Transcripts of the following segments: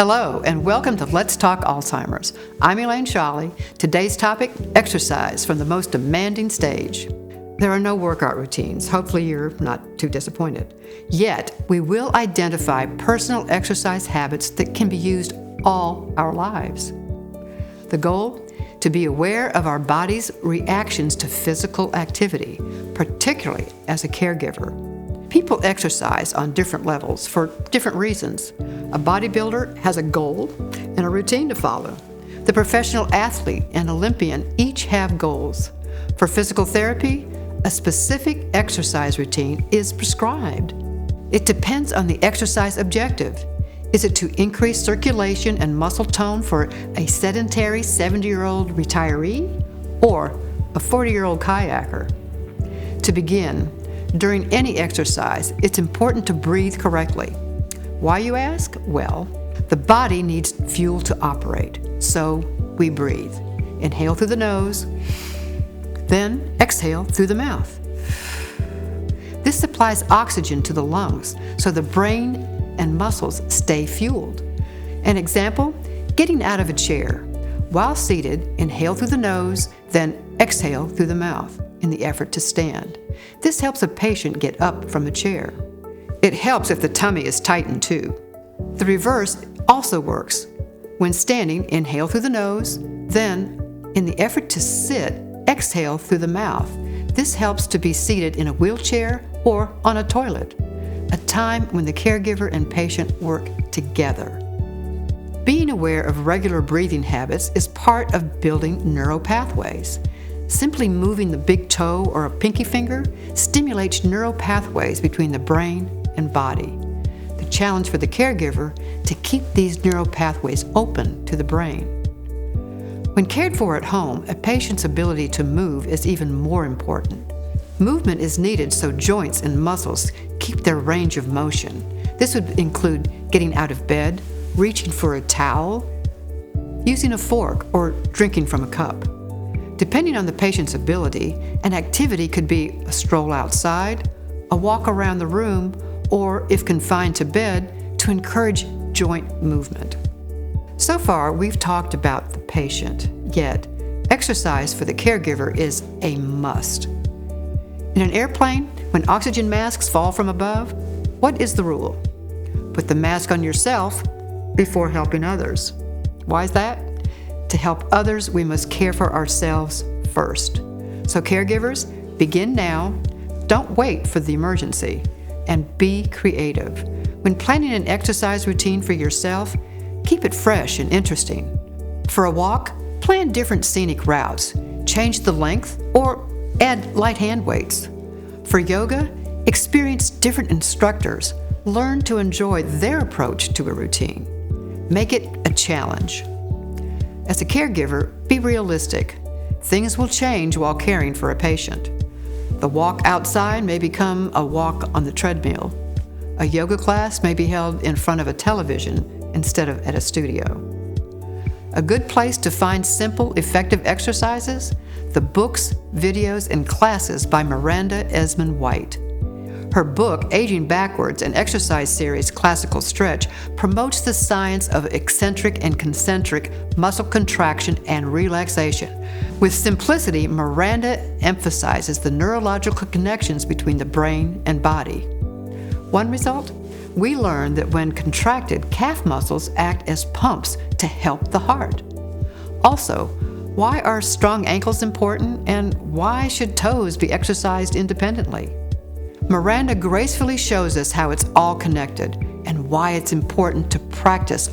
Hello, and welcome to Let's Talk Alzheimer's. I'm Elaine Scholly. Today's topic, exercise from the most demanding stage. There are no workout routines. Hopefully you're not too disappointed. Yet, we will identify personal exercise habits that can be used all our lives. The goal? To be aware of our body's reactions to physical activity, particularly as a caregiver. People exercise on different levels for different reasons. A bodybuilder has a goal and a routine to follow. The professional athlete and Olympian each have goals. For physical therapy, a specific exercise routine is prescribed. It depends on the exercise objective. Is it to increase circulation and muscle tone for a sedentary 70-year-old retiree or a 40-year-old kayaker? To begin, during any exercise, it's important to breathe correctly. Why, you ask? Well, the body needs fuel to operate, so we breathe. Inhale through the nose, then exhale through the mouth. This supplies oxygen to the lungs, so the brain and muscles stay fueled. An example, getting out of a chair. While seated, inhale through the nose, then exhale through the mouth in the effort to stand. This helps a patient get up from a chair. It helps if the tummy is tightened too. The reverse also works. When standing, inhale through the nose, then, in the effort to sit, exhale through the mouth. This helps to be seated in a wheelchair or on a toilet, a time when the caregiver and patient work together. Being aware of regular breathing habits is part of building neural pathways. Simply moving the big toe or a pinky finger stimulates neural pathways between the brain and body. The challenge for the caregiver to keep these neural pathways open to the brain. When cared for at home, a patient's ability to move is even more important. Movement is needed so joints and muscles keep their range of motion. This would include getting out of bed, reaching for a towel, using a fork, or drinking from a cup. Depending on the patient's ability, an activity could be a stroll outside, a walk around the room, or, if confined to bed, to encourage joint movement. So far, we've talked about the patient, yet exercise for the caregiver is a must. In an airplane, when oxygen masks fall from above, what is the rule? Put the mask on yourself before helping others. Why is that? To help others, we must care for ourselves first. So caregivers, begin now. Don't wait for the emergency, and be creative. When planning an exercise routine for yourself, keep it fresh and interesting. For a walk, plan different scenic routes, change the length, or add light hand weights. For yoga, experience different instructors. Learn to enjoy their approach to a routine. Make it a challenge. As a caregiver, be realistic. Things will change while caring for a patient. The walk outside may become a walk on the treadmill. A yoga class may be held in front of a television instead of at a studio. A good place to find simple, effective exercises? The books, videos, and classes by Miranda Esmonde-White. Her book, Aging Backwards, an exercise series, Classical Stretch, promotes the science of eccentric and concentric muscle contraction and relaxation. With simplicity, Miranda emphasizes the neurological connections between the brain and body. One result? We learn that when contracted, calf muscles act as pumps to help the heart. Also, why are strong ankles important, and why should toes be exercised independently? Miranda gracefully shows us how it's all connected and why it's important to practice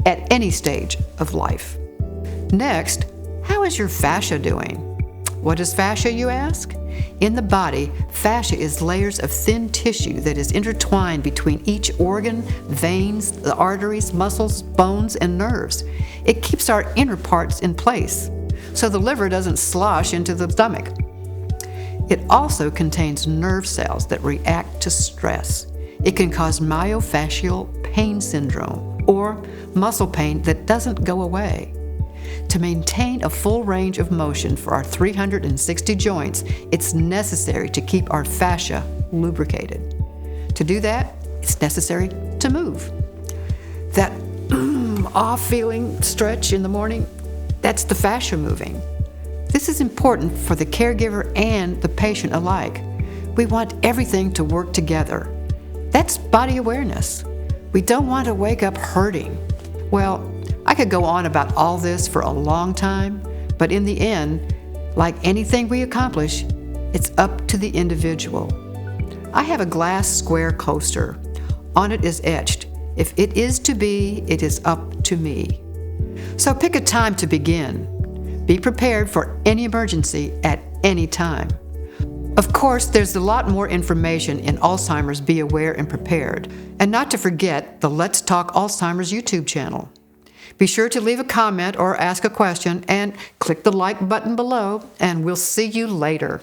at any stage of life. Next, how is your fascia doing? What is fascia, you ask? In the body, fascia is layers of thin tissue that is intertwined between each organ, veins, the arteries, muscles, bones, and nerves. It keeps our inner parts in place, so the liver doesn't slosh into the stomach. It also contains nerve cells that react to stress. It can cause myofascial pain syndrome, or muscle pain that doesn't go away. To maintain a full range of motion for our 360 joints, it's necessary to keep our fascia lubricated. To do that, it's necessary to move. That off feeling stretch in the morning, that's the fascia moving. This is important for the caregiver and the patient alike. We want everything to work together. That's body awareness. We don't want to wake up hurting. Well, I could go on about all this for a long time, but in the end, like anything we accomplish, it's up to the individual. I have a glass square coaster. On it is etched, "If it is to be, it is up to me." So pick a time to begin. Be prepared for any emergency at any time. Of course, there's a lot more information in Alzheimer's Be Aware and Prepared, and not to forget the Let's Talk Alzheimer's YouTube channel. Be sure to leave a comment or ask a question, and click the like button below, and we'll see you later.